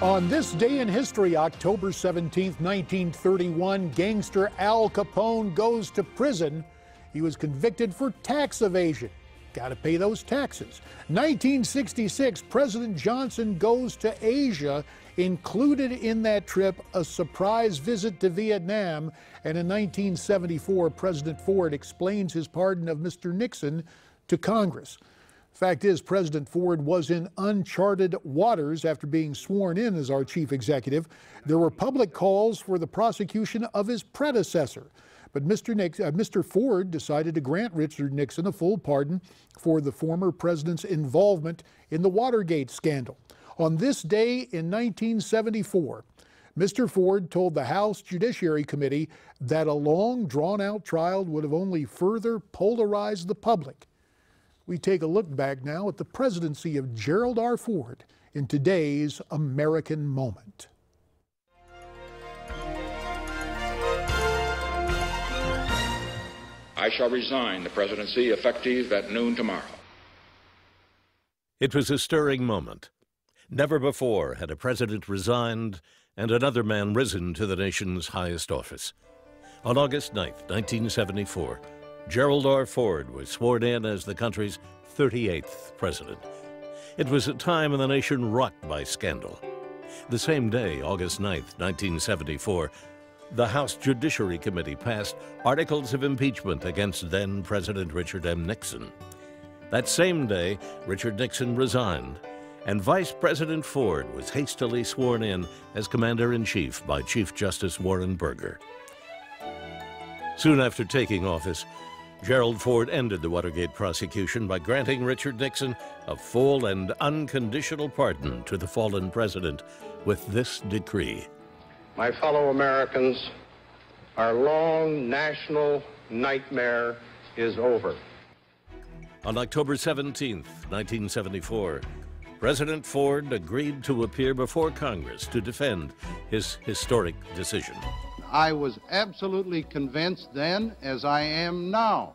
On this day in history, October 17, 1931, gangster Al Capone goes to prison. He was convicted for tax evasion. Got to pay those taxes. 1966, President Johnson goes to Asia. Included in that trip, a surprise visit to Vietnam. And in 1974, President Ford explains his pardon of Mr. Nixon to Congress. Fact is, President Ford was in uncharted waters after being sworn in as our chief executive. There were public calls for the prosecution of his predecessor. But Mr. Ford decided to grant Richard Nixon a full pardon for the former president's involvement in the Watergate scandal. On this day in 1974, Mr. Ford told the House Judiciary Committee that a long, drawn-out trial would have only further polarized the public. We take a look back now at the presidency of Gerald R. Ford in today's American Moment. I shall resign the presidency effective at noon tomorrow. It was a stirring moment. Never before had a president resigned and another man risen to the nation's highest office. On August 9th, 1974, Gerald R. Ford was sworn in as the country's 38th president. It was a time in the nation rocked by scandal. The same day, August 9th, 1974, the House Judiciary Committee passed articles of impeachment against then-President Richard M. Nixon. That same day, Richard Nixon resigned, and Vice President Ford was hastily sworn in as Commander-in-Chief by Chief Justice Warren Burger. Soon after taking office, Gerald Ford ended the Watergate prosecution by granting Richard Nixon a full and unconditional pardon to the fallen president with this decree. My fellow Americans, our long national nightmare is over. On October 17, 1974, President Ford agreed to appear before Congress to defend his historic decision. I was absolutely convinced then, as I am now,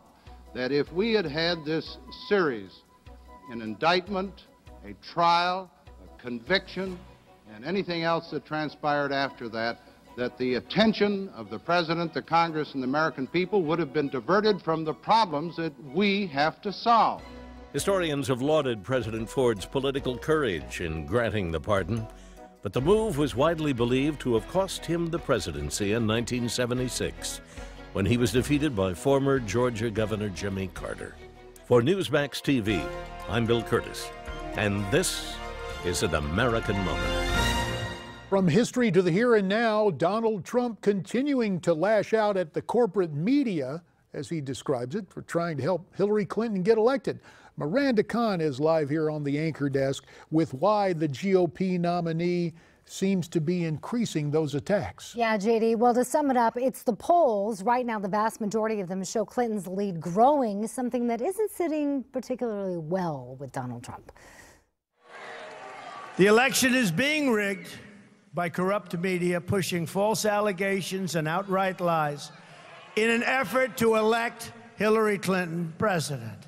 that if we had had this series, an indictment, a trial, a conviction, and anything else that transpired after that, that the attention of the President, the Congress, and the American people would have been diverted from the problems that we have to solve. Historians have lauded President Ford's political courage in granting the pardon, but the move was widely believed to have cost him the presidency in 1976, when he was defeated by former Georgia Governor Jimmy Carter. For Newsmax TV, I'm Bill Curtis, and this is an American Moment. From history to the here and now, Donald Trump continuing to lash out at the corporate media, as he describes it, for trying to help Hillary Clinton get elected. Miranda Kahn is live here on the anchor desk with why the GOP nominee seems to be increasing those attacks. Yeah, JD. Well, to sum it up, it's the polls. Right now, the vast majority of them show Clinton's lead growing, something that isn't sitting particularly well with Donald Trump. The election is being rigged by corrupt media pushing false allegations and outright lies in an effort to elect Hillary Clinton president.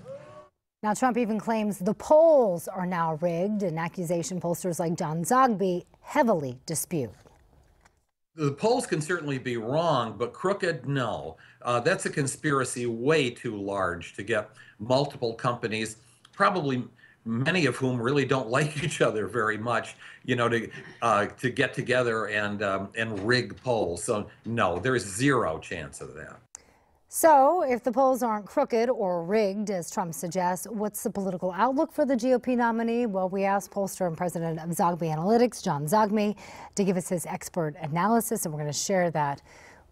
Now, Trump even claims the polls are now rigged, an accusation pollsters like John Zogby heavily dispute. The polls can certainly be wrong, but crooked, no. That's a conspiracy way too large to get multiple companies, probably many of whom really don't like each other very much, you know, to get together and rig polls. So no, there is zero chance of that. So if the polls aren't crooked or rigged, as Trump suggests, what's the political outlook for the GOP nominee? Well, we asked pollster and president of Zogby Analytics, John Zogby, to give us his expert analysis, and we're going to share that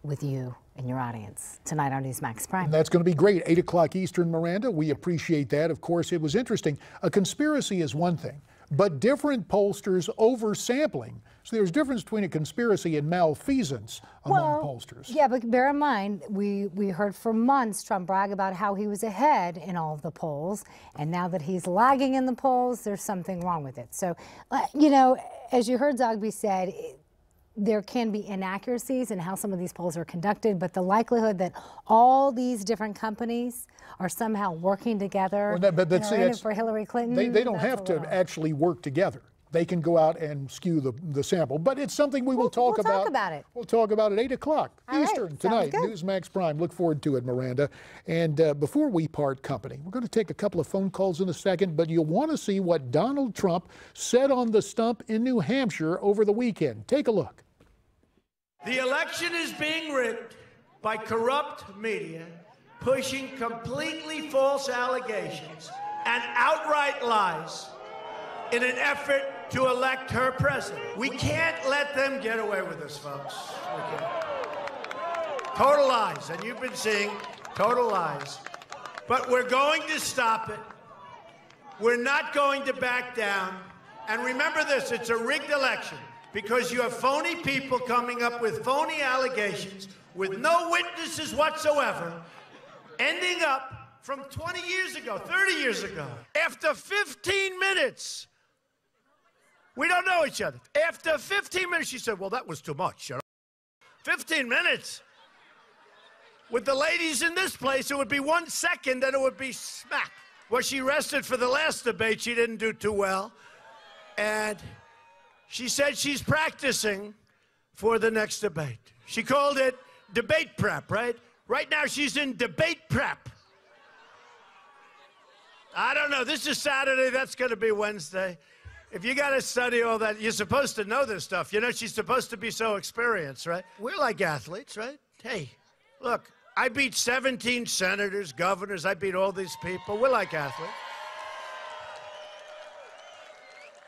with you and your audience tonight on Newsmax Prime. And that's going to be great. 8 o'clock Eastern, Miranda. We appreciate that. Of course, it was interesting. A conspiracy is one thing, but different pollsters oversampling. So there's a difference between a conspiracy and malfeasance among pollsters. Yeah, but bear in mind, we heard for months Trump brag about how he was ahead in all of the polls, and now that he's lagging in the polls, there's something wrong with it. So, you know, as you heard Zogby said, there can be inaccuracies in how some of these polls are conducted, but the likelihood that all these different companies are somehow working together but in it for Hillary Clinton. They don't have to actually work together. they can go out and skew the sample. But it's something we'll talk about. We'll talk about it. We'll talk about it 8 o'clock Eastern right, tonight, Newsmax Prime. Look forward to it, Miranda. And before we part company, we're going to take a couple of phone calls in a second, but you'll want to see what Donald Trump said on the stump in New Hampshire over the weekend. Take a look. The election is being rigged by corrupt media, pushing completely false allegations and outright lies in an effort to elect her president. We can't let them get away with this, folks. We can't. Total lies, and you've been seeing total lies. But we're going to stop it. We're not going to back down. And remember this, it's a rigged election because you have phony people coming up with phony allegations with no witnesses whatsoever, ending up from 20 years ago, 30 years ago. After 15 minutes, we don't know each other. After 15 minutes, she said, well, that was too much. 15 minutes. With the ladies in this place, it would be 1 second and it would be smack. Well, she rested for the last debate. She didn't do too well. And she said she's practicing for the next debate. She called it debate prep, right? Right now, she's in debate prep. I don't know. This is Saturday. That's going to be Wednesday. If you got to study all that, you're supposed to know this stuff. You know, she's supposed to be so experienced, right? We're like athletes, right? Hey, look, I beat 17 senators, governors. I beat all these people. We're like athletes.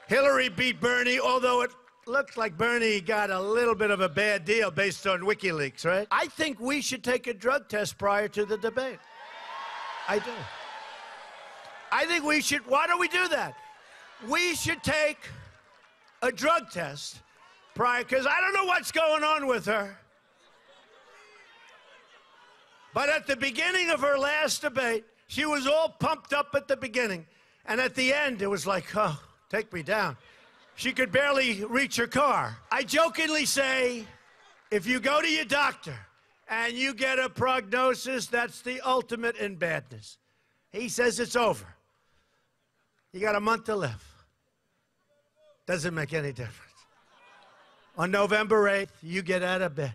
Hillary beat Bernie, although it looks like Bernie got a little bit of a bad deal based on WikiLeaks, right? I think we should take a drug test prior to the debate. I do. I think we should. Why don't we do that? We should take a drug test prior, because I don't know what's going on with her. But at the beginning of her last debate, she was all pumped up at the beginning. And at the end, it was like, oh, take me down. She could barely reach her car. I jokingly say, if you go to your doctor and you get a prognosis, that's the ultimate in badness. He says it's over. You got a month to live. Doesn't make any difference. On November 8th, you get out of bed.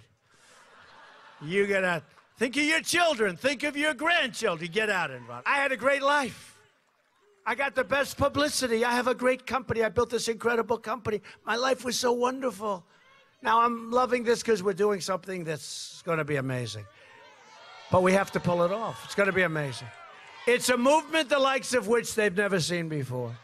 You get out. Think of your children. Think of your grandchildren. Get out and run. I had a great life. I got the best publicity. I have a great company. I built this incredible company. My life was so wonderful. Now I'm loving this because we're doing something that's going to be amazing. But we have to pull it off. It's going to be amazing. It's a movement the likes of which they've never seen before.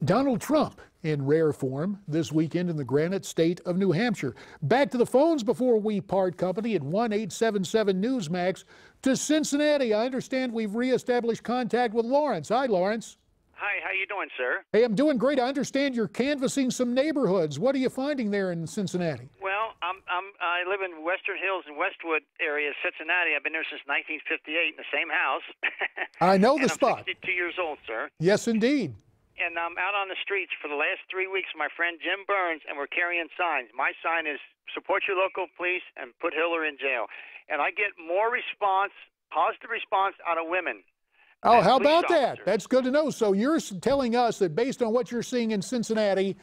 Donald Trump in rare form this weekend in the Granite State of New Hampshire. Back to the phones before we part company at 1-877-Newsmax to Cincinnati. I understand we've reestablished contact with Lawrence. Hi, Lawrence. Hi, how you doing, sir? Hey, I'm doing great. I understand you're canvassing some neighborhoods. What are you finding there in Cincinnati? Well, I live in Western Hills and Westwood area of Cincinnati. I've been there since 1958 in the same house. I know the spot. I'm 62 years old, sir. Yes, indeed. And I'm out on the streets for the last 3 weeks with my friend Jim Burns, and we're carrying signs. My sign is support your local police and put Hillary in jail. And I get more response, positive response out of women. Oh, how about that? That's good to know. So you're telling us that based on what you're seeing in Cincinnati,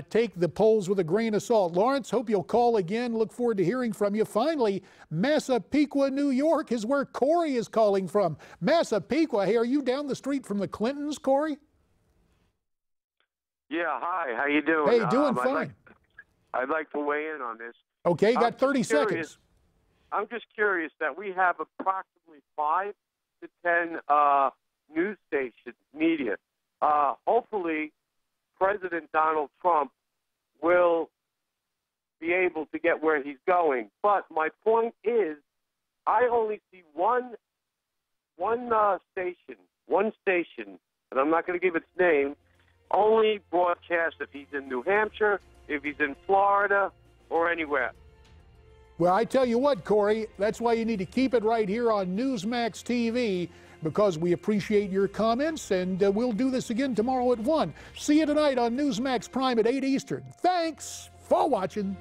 take the polls with a grain of salt. Lawrence, hope you'll call again. Look forward to hearing from you. Finally, Massapequa, New York is where Corey is calling from. Massapequa, hey, are you down the street from the Clintons, Corey? Yeah, hi. How you doing? Hey, doing fine. I'd like to weigh in on this. Okay, you got 30 seconds. I'm just curious that we have approximately 5 to 10 news stations, media. Hopefully, President Donald Trump will be able to get where he's going. But my point is, I only see one station, and I'm not going to give its name, only broadcast if he's in New Hampshire, if he's in Florida, or anywhere. Well, I tell you what, Corey, that's why you need to keep it right here on Newsmax TV, because we appreciate your comments, and we'll do this again tomorrow at 1. See you tonight on Newsmax Prime at 8 Eastern. Thanks for watching.